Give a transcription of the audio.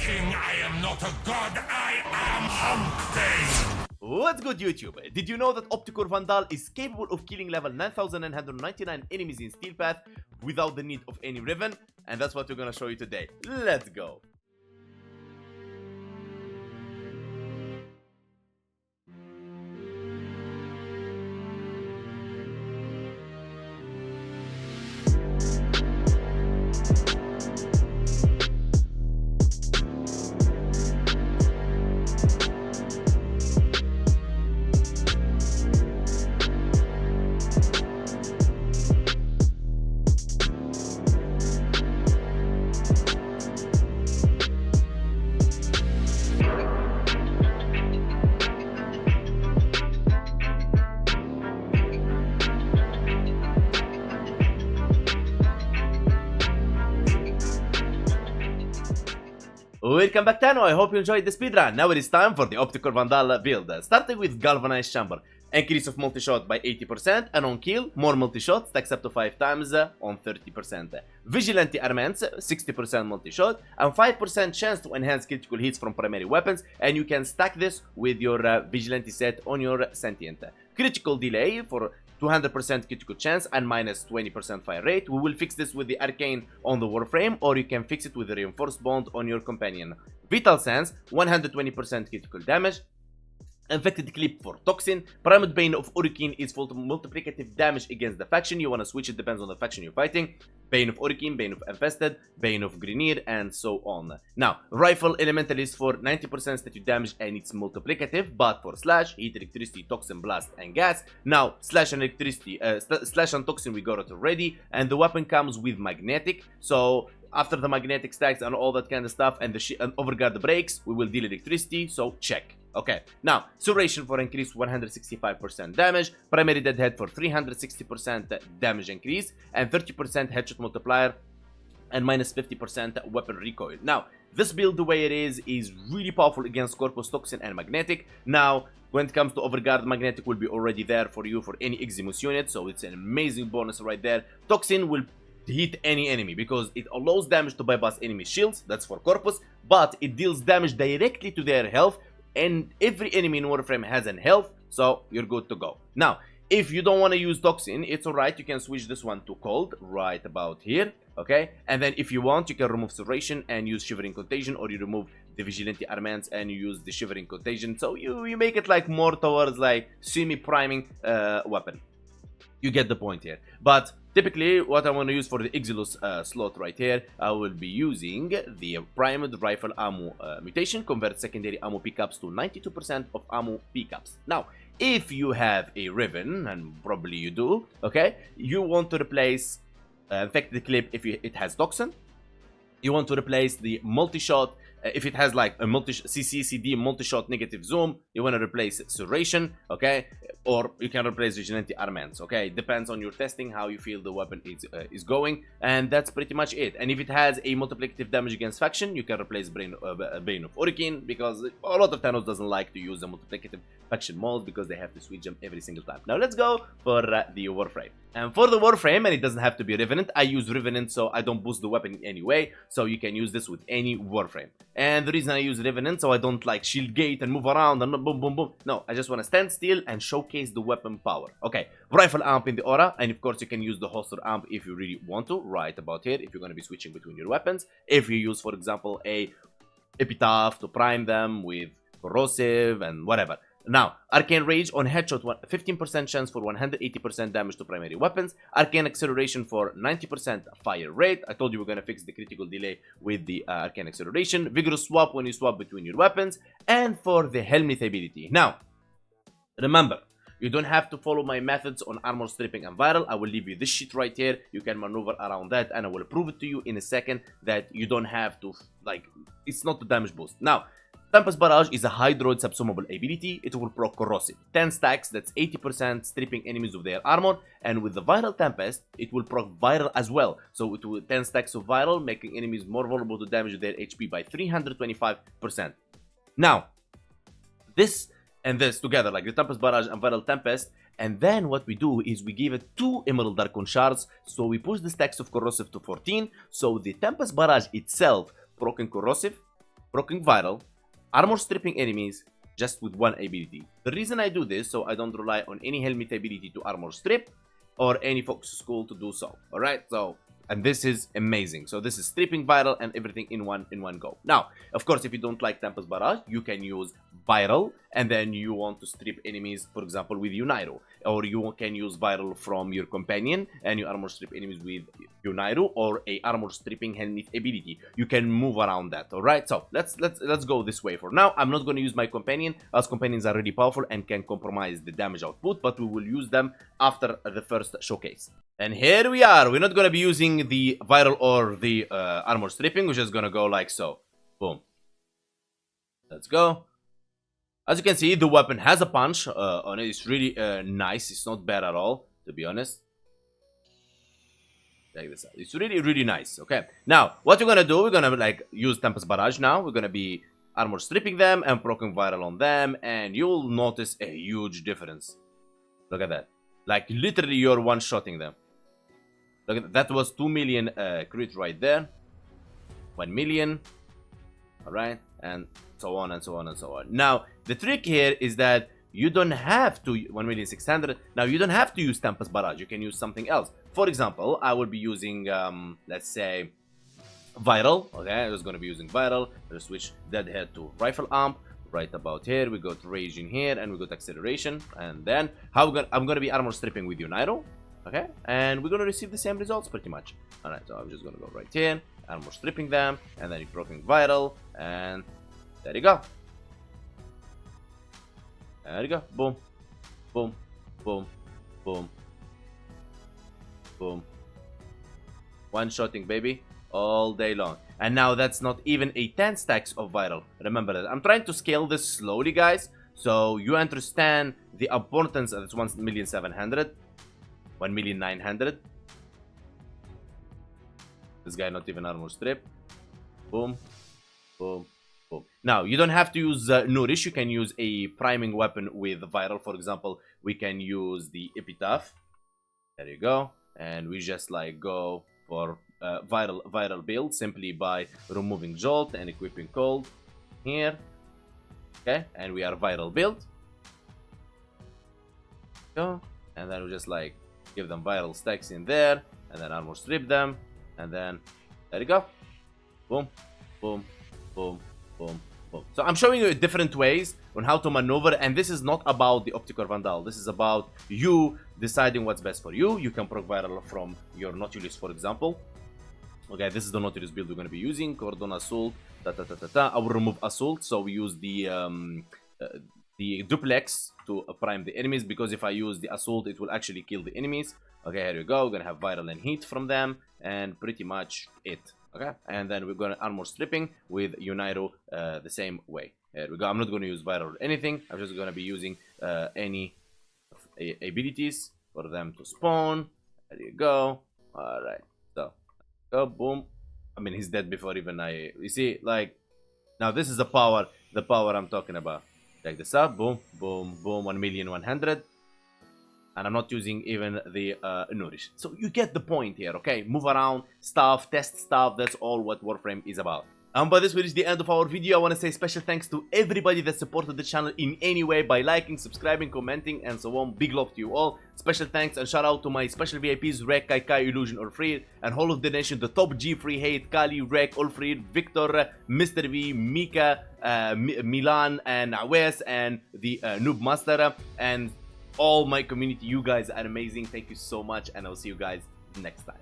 king, I am not a god, I am Hunkpain! What's good, YouTube? Did you know that OPTICOR VANDAL is capable of killing level 9999 enemies in Steel Path without the need of any Riven? And that's what we're gonna show you today. Let's go! Welcome back, Tano. I hope you enjoyed the speedrun. Now it is time for the OPTICOR VANDAL build. Starting with Galvanized Chamber. Increase of multi-shot by 80%, and on kill, more multi-shot, stacks up to 5 times on 30%. Vigilante Armaments, 60% multi-shot, and 5% chance to enhance critical hits from primary weapons, and you can stack this with your Vigilante set on your Sentient. Critical delay for 200% critical chance and minus 20% fire rate. We will fix this with the arcane on the Warframe, or you can fix it with the reinforced bond on your companion. Vital Sense, 120% critical damage. Infected Clip for Toxin. Primed Bane of Oricene is for multiplicative damage against the faction. You want to switch, it depends on the faction you're fighting. Bane of Oricene, Bane of Infested, Bane of Grenier, and so on. Now, Rifle Elemental is for 90% static damage and it's multiplicative, but for Slash, Heat, Electricity, Toxin, Blast, and Gas. Now, Slash and Electricity, Slash and Toxin we got it already, and the weapon comes with Magnetic, so after the Magnetic stacks and all that kind of stuff, and the Overguard breaks, we will deal Electricity, so check. Okay, now, Suration for increased 165% damage, Primary Deadhead for 360% damage increase, and 30% headshot multiplier, and minus 50% weapon recoil. Now, this build, the way it is really powerful against Corpus, Toxin, and Magnetic. Now, when it comes to Overguard, Magnetic will be already there for you for any Exilus unit, so it's an amazing bonus right there. Toxin will hit any enemy because it allows damage to bypass enemy shields, that's for Corpus, but it deals damage directly to their health, and every enemy in Warframe has an health, so you're good to go. Now, if you don't want to use Toxin, it's alright, you can switch this one to Cold, right about here, okay? And then if you want, you can remove Suration and use Shivering Contagion, or you remove the Vigilante Armaments and you use the Shivering Contagion, so you make it like more towards like semi-priming weapon. You get the point here. But typically, what I want to use for the Exilus slot right here, I will be using the Primed Rifle Ammo mutation, convert secondary ammo pickups to 92% of ammo pickups. Now, if you have a Riven, and probably you do, okay, you want to replace Infected Clip if it has Toxin. You want to replace the multi-shot if it has like a CCCD multi-shot negative zoom. You want to replace Suration, okay, or you can replace Vigilante Armaments, okay, depends on your testing how you feel the weapon is going, and that's pretty much it. And if it has a multiplicative damage against faction, you can replace Bane of Oricene, because a lot of Thanos doesn't like to use the multiplicative faction mold because they have to switch them every single time. Now let's go for the Warframe. And for the Warframe, and it doesn't have to be Revenant, I use Revenant so I don't boost the weapon in any way, so you can use this with any Warframe. And the reason I use Revenant, so I don't like shield gate and move around and boom boom boom. No, I just want to stand still and showcase the weapon power. Okay, Rifle Amp in the aura, and of course you can use the Holster Amp if you really want to, right about here, if you're going to be switching between your weapons. If you use, for example, a Epitaph to prime them with Corrosive and whatever. Now, Arcane Rage on headshot, 15% chance for 180% damage to primary weapons. Arcane Acceleration for 90% fire rate. I told you we're going to fix the critical delay with the Arcane Acceleration. Vigorous Swap when you swap between your weapons. And for the Helmet ability. Now, remember, you don't have to follow my methods on armor stripping and viral. I will leave you this shit right here. You can maneuver around that, and I will prove it to you in a second that you don't have to, like, it's not the damage boost. Now, Tempest Barrage is a Hydroid subsumable ability. It will proc Corrosive. 10 stacks, that's 80% stripping enemies of their armor. And with the Viral Tempest, it will proc Viral as well. So it will 10 stacks of Viral, making enemies more vulnerable to damage of their HP by 325%. Now, this and this together, like the Tempest Barrage and Viral Tempest, and then what we do is we give it 2 Emerald Archon shards, so we push the stacks of Corrosive to 14, so the Tempest Barrage itself, proccing Corrosive, proccing vital, armor stripping enemies just with one ability. The reason I do this, so I don't rely on any helmet ability to armor strip or any focus school to do so. Alright, so, and this is amazing. So this is stripping vital and everything in one go. Now, of course, if you don't like Tempest Barrage, you can use viral and then you want to strip enemies, for example, with Uniro. Or you can use viral from your companion and you armor strip enemies with Uniro or a armor stripping helmet ability. You can move around that. Alright, so let's go this way for now. I'm not going to use my companion, as companions are really powerful and can compromise the damage output, but we will use them after the first showcase. And here we are. We're not going to be using the viral or the armor stripping. We're just going to go like so. Boom. Let's go. As you can see, the weapon has a punch on it. It's really nice. It's not bad at all, to be honest. Check this out. It's really, really nice. Okay. Now, what we're going to do, we're going to like use Tempest Barrage now. We're going to be armor stripping them and proccing viral on them. And you'll notice a huge difference. Look at that. Like, literally, you're one-shotting them. Look at that. That was 2 million crit right there. 1 million. Alright. And so on and so on and so on. Now, the trick here is that you don't have to 1,600,000. Now, you don't have to use Tempest Barrage. You can use something else. For example, I will be using, let's say, Viral. Okay, I was going to be using Viral. Let's switch Deadhead to Rifle Amp. Right about here, we got Raging here, and we got Acceleration. And then, I'm going to be armor stripping with Uniro. Okay, and we're going to receive the same results pretty much. Alright, so I'm just going to go right here, armor stripping them, and then you're proccing Viral, and there you go. There you go. Boom. Boom. Boom. Boom. Boom. One-shotting, baby. All day long. And now that's not even a 10 stacks of viral. Remember that. I'm trying to scale this slowly, guys. So you understand the importance of this 1,700,000. 1,900,000. This guy not even armor strip. Boom. Boom. Boom. Now, you don't have to use Nourish. You can use a priming weapon with viral. For example, we can use the Epitaph. There you go. And we just like go for viral build simply by removing Jolt and equipping Cold here. Okay, and we are viral build. Go. And then we just like give them viral stacks in there, and then armor strip them, and then there you go. Boom, boom, boom, boom, boom. So I'm showing you different ways on how to maneuver, and this is not about the OPTICOR VANDAL. This is about you deciding what's best for you. You can proc viral from your Nautilus, for example. Okay, this is the Nautilus build we're going to be using. Cordon Assault, I will remove Assault, so we use the duplex to prime the enemies, because if I use the Assault, it will actually kill the enemies. Okay, here we go. We're going to have viral and heat from them, and pretty much it. Okay, and then we're going to armor stripping with Uniro the same way. Here we go. I'm not going to use viral or anything. I'm just going to be using any abilities for them to spawn. There you go. All right. So, go, boom. I mean, he's dead before even you see, like, now this is the power I'm talking about. Check this out. Boom, boom, boom. 1,100,000. And I'm not using even the Nourish. So you get the point here, okay? Move around, stuff, test stuff. That's all what Warframe is about. And by this, we reach the end of our video. I want to say special thanks to everybody that supported the channel in any way by liking, subscribing, commenting, and so on. Big love to you all. Special thanks and shout out to my special VIPs, Rek, Kai, Illusion, Allfried, and Hall of the Nation, the top G, Free Hate, Kali, Rek, Allfried, Victor, Mr. V, Mika, Milan, and Awes, and the Noob Master, and all my community. You guys are amazing. Thank you so much, and I'll see you guys next time.